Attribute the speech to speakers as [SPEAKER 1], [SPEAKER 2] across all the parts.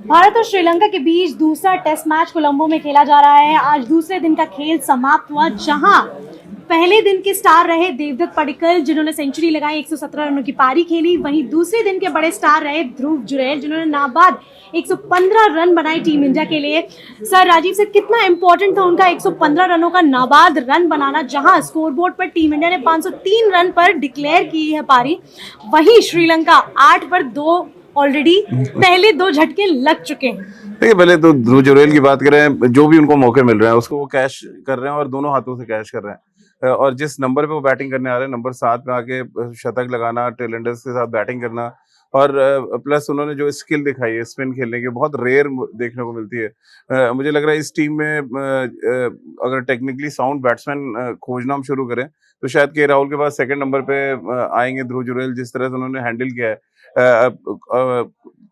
[SPEAKER 1] भारत और श्रीलंका के बीच दूसरा टेस्ट मैच कोलंबो में खेला जा रहा है। आज दूसरे दिन का खेल समाप्त हुआ, जहां पहले दिन के स्टार रहे देवदत्त पडिक्कल जिन्होंने सेंचुरी लगाई, 117 रनों की पारी खेली। वहीं दूसरे दिन के बड़े स्टार रहे ध्रुव जुरैल जिन्होंने नाबाद 115 रन बनाए टीम इंडिया के लिए। सर राजीव सर, कितना इंपॉर्टेंट था उनका 115 रनों का नाबाद रन बनाना, जहां स्कोरबोर्ड पर टीम इंडिया ने 503 रन पर डिक्लेयर की है पारी। वहीं श्रीलंका 8 पर 2 ऑलरेडी पहले 2 झटके लग चुके हैं।
[SPEAKER 2] देखिए, पहले तो ध्रुव जुरैल की बात करें, जो भी उनको मौके मिल रहे हैं उसको वो कैश कर रहे हैं और दोनों हाथों से कैश कर रहे हैं। और जिस नंबर पे वो बैटिंग करने आ रहे हैं, नंबर 7 पे आके शतक लगाना, टेलेंडर्स के साथ बैटिंग करना, और प्लस उन्होंने जो स्किल दिखाई है स्पिन खेलने की, बहुत रेयर देखने को मिलती है। मुझे लग रहा है इस टीम में अगर टेक्निकली साउंड बैट्समैन खोजना हम शुरू करें तो शायद के राहुल के बाद सेकंड नंबर पे आएंगे ध्रुव जुरैल। जिस तरह से उन्होंने हैंडल किया है,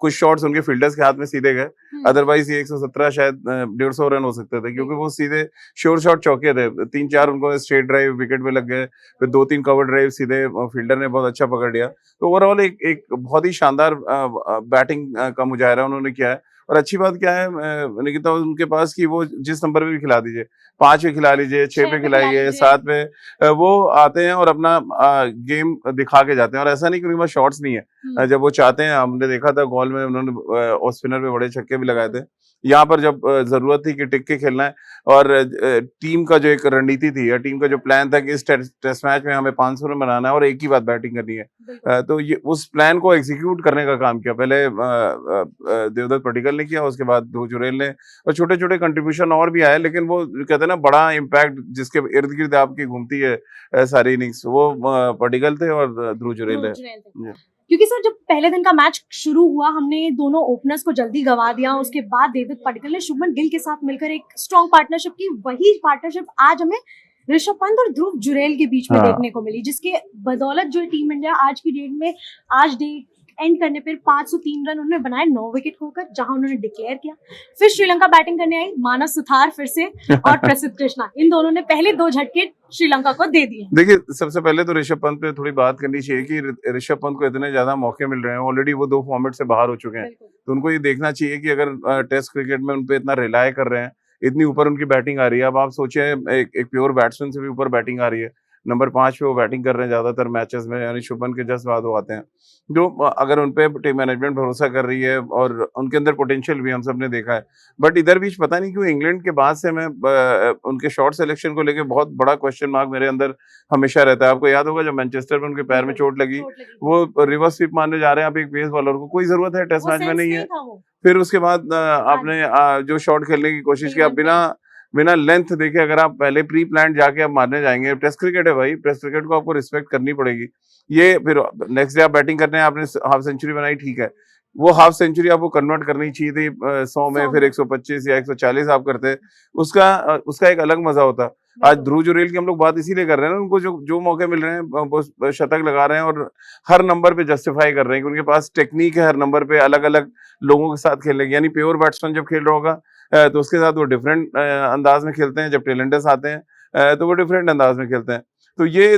[SPEAKER 2] कुछ शॉट्स उनके फील्डर्स के हाथ में सीधे गए, अदरवाइज ये 117 शायद 150 रन हो सकते थे, क्योंकि वो सीधे श्योर शॉट चौके थे। 3-4 उनको स्ट्रेट ड्राइव विकेट पे लग गए, फिर 2-3 कवर ड्राइव सीधे फील्डर ने बहुत अच्छा पकड़ लिया। तो ओवरऑल एक बहुत ही शानदार बैटिंग का मुजाहरा उन्होंने किया है। और अच्छी बात क्या है निकिता, उनके पास कि वो जिस नंबर पे भी खिला दीजिए, 5 पे खिला लीजिए, 6 पे खिलाइए, 7 पे, वो आते हैं और अपना गेम दिखा के जाते हैं। और ऐसा नहीं कि उनके पास शॉट्स नहीं है, जब वो चाहते हैं, हमने देखा था गोल में उन्होंने ऑफ स्पिनर पे बड़े छक्के भी लगाए थे। यहाँ पर जब जरूरत थी कि टिक के खेलना है, और टीम का जो एक रणनीति थी या टीम का जो प्लान था कि इस टेस्ट मैच में हमें 500 रन बनाना है और एक ही बात बैटिंग करनी है, तो ये उस प्लान को एग्जीक्यूट करने का काम किया। पहले देवदत्त पडिक्कल ने किया, उसके बाद ध्रुव जुरैल ने, और छोटे छोटे कंट्रीब्यूशन और भी आए, लेकिन वो कहते हैं ना, बड़ा इम्पैक्ट जिसके इर्द गिर्द आपकी घूमती है सारी इनिंग्स, वो पडिक्कल थे और ध्रुव जुरैल है।
[SPEAKER 1] क्योंकि सर जब पहले दिन का मैच शुरू हुआ, हमने दोनों ओपनर्स को जल्दी गंवा दिया। उसके बाद देवदत्त पडिक्कल ने शुभमन गिल के साथ मिलकर एक स्ट्रॉन्ग पार्टनरशिप की। वही पार्टनरशिप आज हमें ऋषभ पंत और ध्रुव जुरैल के बीच में देखने को मिली, जिसके बदौलत जो टीम इंडिया आज की डेट में, आज डेट एंड करने पर 503 रन उन्होंने बनाए 9 विकेट खोकर, जहां उन्होंने डिक्लेयर किया। फिर श्रीलंका बैटिंग करने आई, मानस सुथार फिर से और प्रसिद्ध कृष्णा, इन दोनों ने पहले 2 झटके श्रीलंका को दे दिए।
[SPEAKER 2] देखिए, सबसे पहले तो ऋषभ पंत पे थोड़ी बात करनी चाहिए कि ऋषभ पंत को इतने ज्यादा मौके मिल रहे हैं, ऑलरेडी वो 2 फॉर्मेट से बाहर हो चुके हैं, तो उनको ये देखना चाहिए कि अगर टेस्ट क्रिकेट में उनपे इतना रिलाय कर रहे हैं, इतनी ऊपर उनकी बैटिंग आ रही है। अब आप सोचिए, एक प्योर बैट्समैन से भी ऊपर बैटिंग आ रही है, नंबर 5 पे वो बैटिंग कर रहे हैं ज्यादातर मैचेस में, यानी शुभमन के जस्ट बाद वो आते हैं। जो अगर उनपे टीम मैनेजमेंट भरोसा कर रही है, और उनके अंदर पोटेंशियल भी हम सब ने देखा है, बट इधर बीच पता नहीं क्यों इंग्लैंड के बाद से मैं उनके शॉट सिलेक्शन को लेके बहुत बड़ा क्वेश्चन मार्क मेरे अंदर हमेशा रहता है। आपको याद होगा जब मैनचेस्टर में उनके पैर में चोट लगी, वो रिवर्स स्वीप मारने जा रहे हैं, आप एक पेस बॉलर को, कोई जरूरत है टेस्ट मैच में नहीं है। फिर उसके बाद आपने जो शॉट खेलने की कोशिश की, बिना लेंथ देखे अगर आप पहले प्री प्लान जाके आप मारने जाएंगे, टेस्ट क्रिकेट है भाई, टेस्ट क्रिकेट को आपको रिस्पेक्ट करनी पड़ेगी। ये फिर नेक्स्ट डे आप बैटिंग करने हैं, आपने हाफ सेंचुरी बनाई, ठीक है, वो हाफ सेंचुरी आपको कन्वर्ट करनी चाहिए थी 100 में, फिर 125 या 140 आप करते, उसका एक अलग मजा होता। आज ध्रुव जुरैल की हम लोग बात इसीलिए कर रहे हैं ना, उनको जो मौके मिल रहे हैं वो शतक लगा रहे हैं, और हर नंबर पे जस्टिफाई कर रहे हैं कि उनके पास टेक्निक है हर नंबर पे अलग अलग लोगों के साथ खेलने की। यानी प्योर बैट्समैन जब खेल रहा होगा तो उसके साथ वो डिफरेंट अंदाज में खेलते हैं, जब टेलेंडर्स आते हैं तो वो डिफरेंट अंदाज में खेलते हैं। तो ये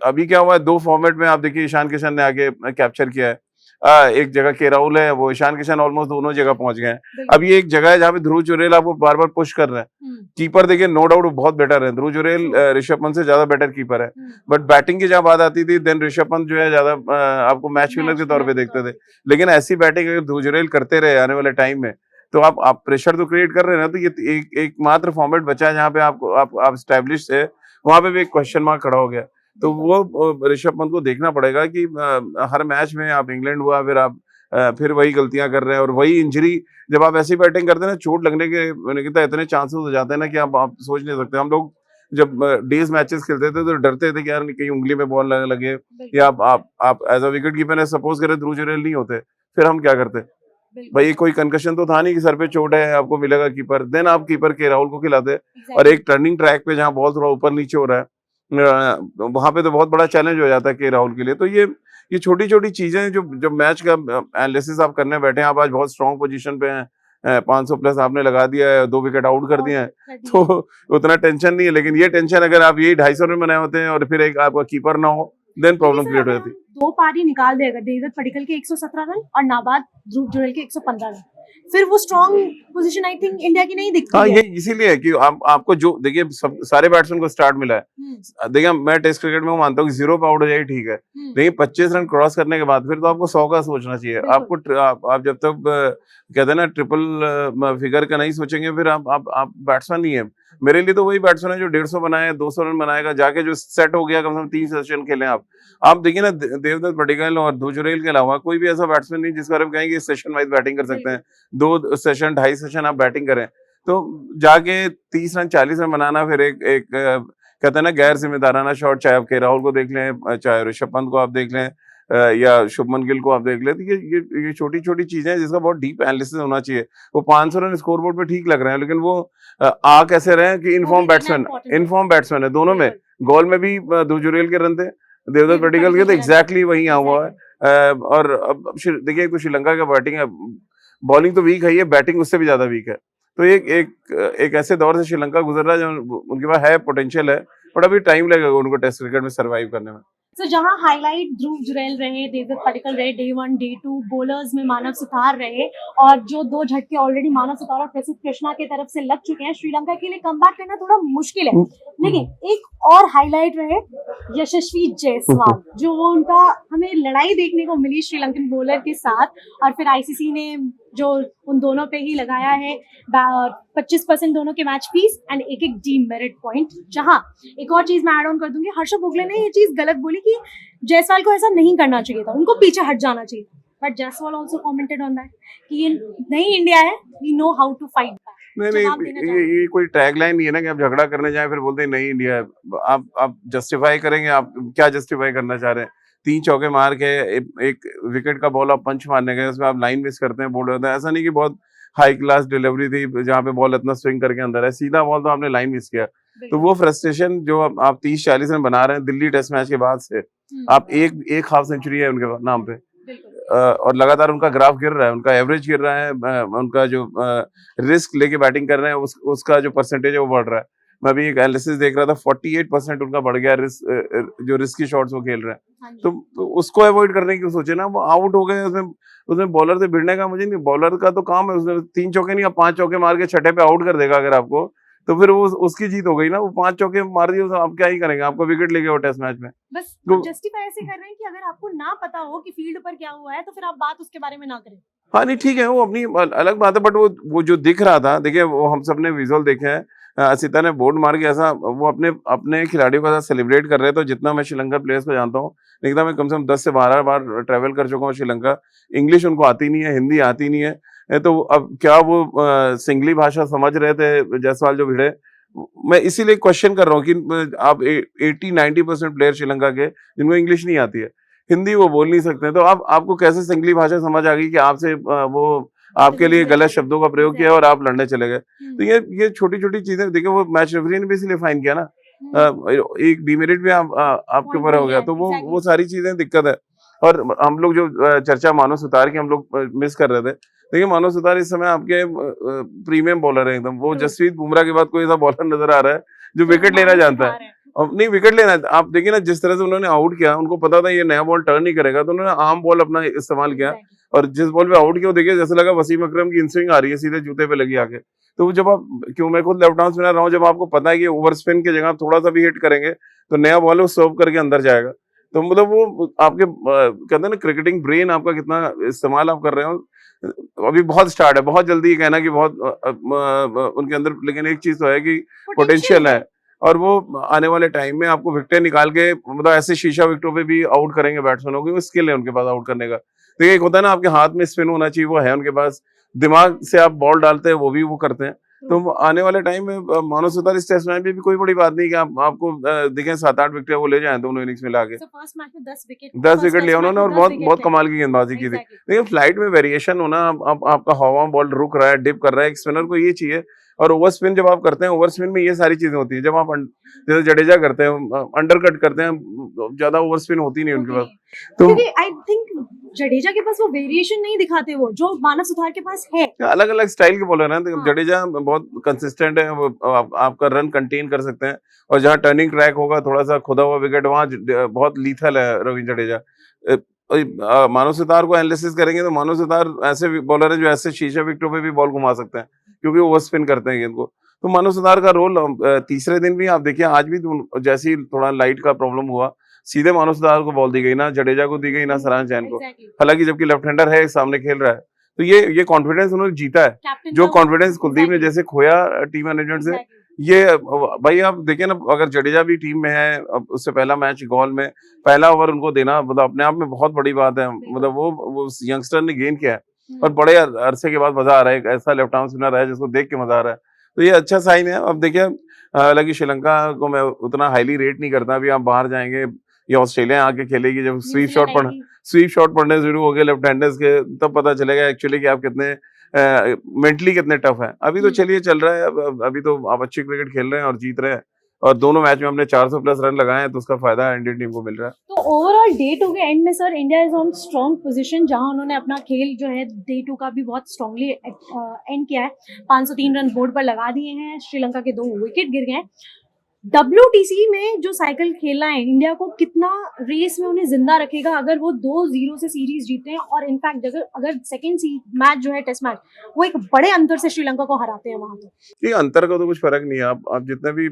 [SPEAKER 2] अभी क्या हुआ है, 2 फॉर्मेट में आप देखिए, ईशान किशन ने आगे कैप्चर किया है, एक जगह के राहुल है, वो ईशान किशन ऑलमोस्ट दोनों जगह पहुंच गए हैं। अब ये एक जगह है जहाँ पे ध्रुव जुरैल आपको बार बार पुश कर रहे हैं। कीपर देखिए, नो डाउट बहुत बेटर है, ध्रुव जुरैल ऋषभ पंत से ज्यादा बेटर कीपर है, बट बैटिंग की जब बात आती थी देन ऋषभ पंत जो है ज्यादा आपको मैच विनर के तौर पे देखते थे। लेकिन ऐसी बैटिंग अगर ध्रुव जुरैल करते रहे आने वाले टाइम में, तो आप प्रेशर तो क्रिएट कर रहे हैं ना। तो ये एक मात्र फॉर्मेट बचा है जहाँ पे आप एस्टैब्लिश है, वहां पे भी एक क्वेश्चन मार्क खड़ा हो गया। तो वो ऋषभ पंत को देखना पड़ेगा कि हर मैच में आप इंग्लैंड हुआ, फिर वही गलतियां कर रहे हैं, और वही इंजरी, जब आप ऐसी बैटिंग करते हैं ना, चोट लगने के इतने चांसेस हो जाते हैं ना कि आप सोच नहीं सकते। हम लोग जब डेज मैचेस खेलते थे तो डरते थे कि यार कहीं उंगली में बॉल लगे, या आप as a wicket keeper suppose करें ध्रुव जुरैल नहीं होते, फिर हम क्या करते भाई? कोई कंकशन तो था नहीं कि सर पे चोट है आपको मिलेगा कीपर, देन आप कीपर के राहुल को खिलाते। और एक टर्निंग ट्रैक पे जहाँ बॉल थोड़ा ऊपर नीचे हो रहा है, वहां पे तो बहुत बड़ा चैलेंज हो जाता है के राहुल के लिए। तो ये छोटी छोटी चीजें जो मैच का एनालिसिस आप करने बैठे हैं, आप आज बहुत स्ट्रॉन्ग पोजीशन पे हैं, 500 प्लस आपने लगा दिया है, 2 विकेट आउट कर दिए हैं, तो उतना टेंशन नहीं है। लेकिन ये टेंशन अगर आप यही 250 रन बनाए होते हैं और फिर एक आपका कीपर ना हो, देन प्रॉब्लम क्रिएट हो जाती है।
[SPEAKER 1] 2 पारी निकाल देगा देवदत्त पडिक्कल के 117 रन और नाबाद ध्रुव जुरैल के 115 रन, फिर वो strong position I think India की नहीं दिखती
[SPEAKER 2] हाँ,
[SPEAKER 1] है।
[SPEAKER 2] ये इसीलिए है कि आपको जो देखिए सब सारे बैट्समैन को स्टार्ट मिला है। देखिए मैं टेस्ट क्रिकेट में मानता हूँ कि 0 पे आउट हो जाए ठीक है, लेकिन 25 रन क्रॉस करने के बाद फिर तो आपको 100 का सोचना चाहिए। आपको आप जब तक कहते हैं ना ट्रिपल फिगर का नहीं सोचेंगे फिर आप बैट्समैन नहीं है। मेरे लिए तो वही बैट्समैन है जो 150 बनाए, 200 रन बनाएगा, जाके जो सेट हो गया, कम से कम 3 सेशन खेले आप देखिए ना देवदत्त पडिक्कल और ध्रुव के अलावा कोई भी ऐसा बैट्समैन नहीं जिसके बारे में कहेंगे सेशन वाइज बैटिंग कर सकते हैं, 2 सेशन 2.5 सेशन आप बैटिंग करें तो जाके 30 रन 40 रन बनाना फिर एक कहते हैं ना गैर जिम्मेदाराना शॉट, चाहे आप राहुल को देख लें, चाहे ऋषभ पंत को आप देख लें या शुभमन गिल को आप देख लें, तो ये छोटी छोटी चीजें हैं जिसका बहुत डीप एनालिसिस होना चाहिए। वो 500 रन स्कोरबोर्ड पे ठीक लग रहे हैं, लेकिन वो आ कैसे रहे हैं कि इनफॉर्म बैट्समैन है दोनों में। गोल में भी ध्रुव के रन थे, देवदत्त पडिक्कल के तो एग्जैक्टली वही आ हुआ है। और अब देखिए तो श्रीलंका का बैटिंग है, बॉलिंग तो वीक है, ये बैटिंग उससे भी ज्यादा वीक है। तो एक ऐसे दौर से श्रीलंका गुजर रहा है जो उनके पास है, पोटेंशियल है, बट अभी टाइम लगेगा उनको टेस्ट क्रिकेट में सरवाइव करने में।
[SPEAKER 1] तो जहां हाईलाइट ध्रुव जुरैल रहे, देवदत्त पडिक्कल रहे, डे 1 डे 2 बॉलर्स में मानव सुतार रहे, और जो 2 झटके ऑलरेडी मानव सुतार और प्रसिद्ध कृष्णा की तरफ से लग चुके हैं, श्रीलंका के लिए कमबैक करना थोड़ा मुश्किल है। लेकिन एक और हाईलाइट रहे यशस्वी जायसवाल, जो वो उनका हमें लड़ाई देखने को मिली श्रीलंकन बॉलर के साथ, और फिर आईसीसी ने जो उन दोनों पे ही लगाया है 25% दोनों के मैच फीस एंड एक डीमेरिट पॉइंट। जहां एक और चीज मैं ऐड ऑन कर दूंगी, हर्षद भोगले ने ये चीज गलत बोली कि जायसवाल को ऐसा नहीं करना चाहिए था, उनको पीछे हट जाना चाहिए, but Jaiswal also commented on that कि ये नई इंडिया है, we know how to fight back.
[SPEAKER 2] नहीं, ये कोई टैगलाइन नहीं है ना कि आप झगड़ा करने जाए फिर बोलते हैं नई इंडिया है। आप जस्टिफाई करेंगे, आप क्या जस्टिफाई करना चाह रहे हैं? 3 चौके मार के एक विकेट का बॉल आप पंच मारने गए, उसमें आप लाइन मिस करते हैं, बोल रहे हैं। ऐसा नहीं कि बहुत हाई क्लास डिलीवरी थी जहाँ पे बॉल इतना स्विंग करके अंदर है, सीधा बॉल तो आपने लाइन मिस किया। तो वो फ्रस्ट्रेशन जो आप 30-40 रन बना रहे हैं दिल्ली टेस्ट मैच के बाद से, आप एक हाफ सेंचुरी है उनके नाम पे, और लगातार उनका ग्राफ गिर रहा है, उनका एवरेज गिर रहा है, उनका जो रिस्क लेके बैटिंग कर रहे हैं उसका जो परसेंटेज है वो बढ़ रहा है। मैं भी एक एनालिसिस देख रहा था, 48% उनका बढ़ गया जो रिस्की शॉट्स वो खेल रहे हैं। तो उसको अवॉइड करने की सोचे ना, वो आउट हो गए, उसमें बॉलर से भिड़ने का मुझे नहीं, बॉलर का तो काम है, उसने 3 चौके नहीं, 5 चौके मार के छठे पे आउट कर देगा अगर आपको, तो फिर वो उसकी जीत हो गई ना। वो 5 चौके मार दिए, आप क्या ही करेंगे, आपको विकेट लेके वो टेस्ट मैच में।
[SPEAKER 1] बस जस्टिफाई ऐसे कर रहे हैं कि अगर आपको ना पता हो कि फील्ड पर क्या हुआ है तो फिर आप बात उसके बारे में ना करें।
[SPEAKER 2] हाँ नहीं ठीक है, वो अपनी अलग बात है, बट वो जो दिख रहा था, देखिए वो हम सब ने विजुअल देखे हैं, असिता ने बोर्ड मार के ऐसा वो अपने खिलाड़ियों का सेलिब्रेट कर रहे थे। तो जितना मैं श्रीलंका प्लेयर्स को जानता हूँ, देखता मैं कम से कम 10 से 12 बार ट्रैवल कर चुका हूँ श्रीलंका। इंग्लिश उनको आती नहीं है, हिंदी आती नहीं है, तो अब क्या वो सिंगली भाषा समझ रहे थे जायसवाल जो भिड़े? मैं इसीलिए क्वेश्चन कर रहा हूँ कि आप 80-90% प्लेयर श्रीलंका के जिनको इंग्लिश नहीं आती है, हिंदी वो बोल नहीं सकते, तो आपको कैसे सिंगली भाषा समझ आ गई कि आपसे वो आपके लिए गलत शब्दों का प्रयोग किया और आप लड़ने चले गए? तो ये छोटी छोटी चीजें, देखिए वो मैच रेफरी ने भी इसलिए फाइन किया ना, एक डीमेरिट भी आपके ऊपर हो गया, तो वो सारी चीजें दिक्कत है। और हम लोग जो चर्चा मानव सुतार की हम लोग मिस कर रहे थे, देखिए मानव सुतार इस समय आपके प्रीमियम बॉलर है एकदम, वो जसप्रीत बुमराह के बाद कोई ऐसा बॉलर नजर आ रहा है जो विकेट लेना जानता है। नहीं विकेट लेना है, आप देखिए ना जिस तरह से उन्होंने आउट किया, उनको पता था ये नया बॉल टर्न नहीं करेगा, तो उन्होंने आम बॉल अपना इस्तेमाल किया, और जिस बॉल पे आउट किया देखिए जैसे लगा वसीम अकरम की इनस्विंग आ रही है, सीधे जूते पे लगी आके। तो जब आप, क्यों मैं खुद लेफ्ट आर्म स्पिनर रहा हूँ, जब आपको पता है कि ओवर स्पिन की जगह थोड़ा सा भी हिट करेंगे तो नया बॉल है वो सर्व करके अंदर जाएगा, तो मतलब वो आपके कहते हैं ना क्रिकेटिंग ब्रेन आपका कितना इस्तेमाल आप कर रहे हो। अभी बहुत स्टार्ट है, बहुत जल्दी कहना कि बहुत उनके अंदर, लेकिन एक चीज तो है कि पोटेंशियल है, और वो आने वाले टाइम में आपको विकेट निकाल के मतलब ऐसे शीशा विकेटों पे भी आउट करेंगे बैट्समैनों की, वो स्किल है उनके पास आउट करने का। तो एक होता है ना आपके हाथ में स्पिन होना चाहिए, वो है उनके पास, दिमाग से आप बॉल डालते हैं वो भी वो करते हैं। तो आने वाले टाइम में मानव सुतार इस टेस्ट मैच में भी कोई बड़ी बात नहीं कि आपको दिखें 7-8 विकेट वो ले जाएं दोनों इनिंग्स में लाके। 10 विकेट लिया उन्होंने, और बहुत कमाल की गेंदबाजी की थी। देखिए फ्लाइट में वेरिएशन होना, आपका हवा में बॉल रुक रहा है, डिप कर रहा है, एक स्पिनर को ये चाहिए। और ओवर स्पिन जब आप करते हैं, ओवर स्पिन में ये सारी चीजें होती है। जब आप जैसे जडेजा करते हैं, अंडर कट करते हैं, ज्यादा ओवर स्पिन होती नहीं उनके पास। तो
[SPEAKER 1] आई थिंक जडेजा के पास वो वेरिएशन नहीं दिखाते, वो जो मानव सुतार के पास है।
[SPEAKER 2] अलग अलग स्टाइल के बॉलर हैं। जडेजा बहुत कंसिस्टेंट है, वो आपका रन कंटेन कर सकते हैं, और जहाँ टर्निंग ट्रैक होगा, थोड़ा सा खुदा हुआ विकेट, वहां बहुत लीथल है रविंद्र जडेजा। मानव सितार को एनालिसिस करेंगे तो मानव सितार ऐसे बॉलर है जो ऐसे शीशे विकेटों पे भी बॉल घुमा सकते हैं, क्योंकि वो ओवर स्पिन करते हैं गेंद को। तो मानव सितार का रोल तीसरे दिन भी आप देखिए, आज भी जैसे ही थोड़ा लाइट का प्रॉब्लम हुआ, सीधे मानव सितार को बॉल दी गई, ना जडेजा को दी गई, ना सरांश जैन को। हालांकि जबकि लेफ्ट हैंडर है, सामने खेल रहा है, तो ये कॉन्फिडेंस उन्होंने जीता है। जो कॉन्फिडेंस कुलदीप ने जैसे खोया टीम मैनेजमेंट से, ये भाई आप देखिए ना, अगर जडेजा भी टीम में है, अब उससे पहला मैच गॉल में पहला ओवर उनको देना मतलब अपने आप में बहुत बड़ी बात है। मतलब वो यंगस्टर ने गेन किया है और बड़े अरसे के बाद मजा आ रहा है, एक ऐसा लेफ्ट आर्म स्पिनर है जिसको देख के मजा आ रहा है, तो ये अच्छा साइन है। अब देखिए, हालांकि श्रीलंका को मैं उतना हाईली रेट नहीं करता, अभी आप बाहर जाएंगे या ऑस्ट्रेलिया आके खेलेगी, जब स्वीप शॉट पड़ने शुरू हो गए लेफ्ट हैंडर्स के, तब पता चलेगा एक्चुअली कि आप कितने मेंटली कितने टफ है। अभी तो चलिए चल रहा है, अभी तो आप अच्छी क्रिकेट खेल रहे हैं और जीत रहे हैं, और दोनों मैच में हमने 400 प्लस रन लगाए हैं, तो उसका फायदा इंडियन टीम को मिल रहा है।
[SPEAKER 1] तो ओवरऑल डे टू के एंड में sir India is on strong position, जहां उन्होंने अपना खेल जो है डे टू का भी बहुत स्ट्रांगली एंड किया है। 503 रन बोर्ड पर लगा दिए हैं, श्रीलंका के 2 विकेट गिर गए हैं। WTC में जो साइकिल खेलना है इंडिया को, कितना रेस में उन्हें जिंदा रखेगा अगर वो 2-0 से सीरीज जीते हैं, और इनफैक्ट अगर सेकंड मैच जो है टेस्ट मैच, वो एक बड़े अंतर से श्रीलंका को हराते हैं वहां। तो
[SPEAKER 2] ये अंतर का तो कुछ फर्क नहीं है, आप जितने भी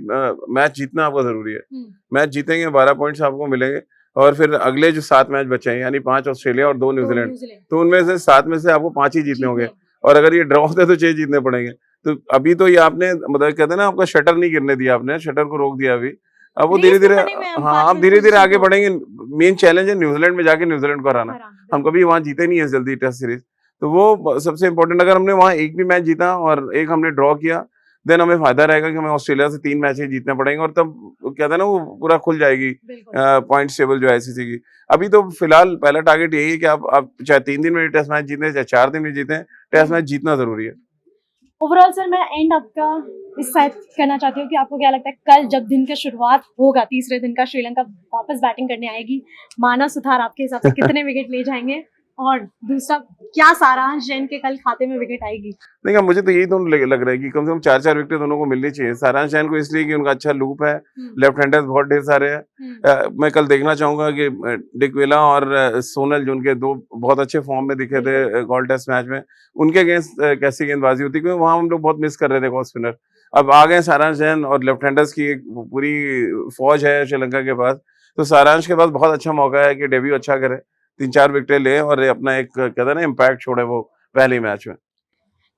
[SPEAKER 2] मैच जीतना आपका जरूरी है। मैच जीतेंगे 12 पॉइंट्स आपको मिलेंगे, और फिर अगले जो 7 मैच बचे हैं, यानी 5 ऑस्ट्रेलिया और 2 न्यूजीलैंड, तो उनमें से 7 में से आपको 5 ही जीतने होंगे, और अगर ये ड्रॉ होते तो 6 जीतने पड़ेंगे। तो अभी तो ये आपने मतलब कहते हैं ना, आपका शटर नहीं गिरने दिया, आपने शटर को रोक दिया अभी। अब वो धीरे धीरे, हाँ आप धीरे धीरे आगे बढ़ेंगे। मेन चैलेंज है न्यूजीलैंड में जाके न्यूजीलैंड को हराना। हम कभी वहां जीते नहीं है जल्दी टेस्ट सीरीज, तो वो सबसे इंपॉर्टेंट। अगर हमने वहां एक भी मैच जीता और एक हमने ड्रॉ किया, देन हमें फायदा रहेगा कि हमें ऑस्ट्रेलिया से 3 मैच ही जीतने पड़ेंगे, और तब कहते हैं ना, वो पूरा खुल जाएगी पॉइंट टेबल जो ICC की। अभी तो फिलहाल पहला टारगेट यही है कि आप चाहे 3 दिन में टेस्ट मैच जीते, चाहे 4 दिन में जीते, टेस्ट मैच जीतना जरूरी है।
[SPEAKER 1] ओवरऑल सर मैं एंड आपका इस साइड करना चाहती हूँ कि आपको क्या लगता है, कल जब दिन का शुरुआत होगा, तीसरे दिन का, श्रीलंका वापस बैटिंग करने आएगी, मानव सुथार आपके हिसाब से कितने विकेट ले जाएंगे, और दूसरा क्या सारांश जैन के कल खाते में विकेट आएगी?
[SPEAKER 2] देखिए, मुझे तो यही दोनों लग रहा है कि कम से कम 4-4 विकेट दोनों को मिलनी चाहिए। सारांश जैन को इसलिए कि उनका अच्छा लूप है, लेफ्ट हैंडर्स बहुत ढेर सारे हैं। मैं कल देखना चाहूंगा कि डिकवेला और सोनल, जो उनके 2 बहुत अच्छे फॉर्म में दिखे थे गोल्ड टेस्ट मैच में, उनके अगेंस्ट कैसी गेंदबाजी होती है, क्योंकि वहां हम लोग बहुत मिस कर रहे थे ऑफ स्पिनर। अब आ गए सारांश जैन, और लेफ्ट हैंडर्स की एक पूरी फौज है श्रीलंका के पास, तो सारांश के पास बहुत अच्छा मौका है कि डेब्यू अच्छा करे, 3-4 विकेटें ले, और अपना एक कहते हैं ना इम्पैक्ट छोड़े वो पहले मैच में।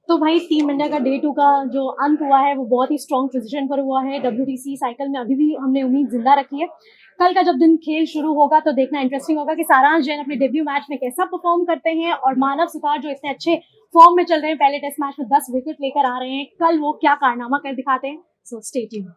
[SPEAKER 1] तो भाई टीम इंडिया का डे 2 का जो अंत हुआ है वो बहुत ही स्ट्रॉन्ग पोजीशन पर हुआ है। WTC साइकिल में अभी भी हमने उम्मीद जिंदा रखी है। कल का जब दिन खेल शुरू होगा तो देखना इंटरेस्टिंग होगा कि सारांश जैन अपने डेब्यू मैच में कैसा परफॉर्म करते हैं, और मानव सुथार जो इतने अच्छे फॉर्म में चल रहे हैं, पहले टेस्ट मैच में 10 विकेट लेकर आ रहे हैं, कल वो क्या कारनामा कर दिखाते हैं। So stay tuned.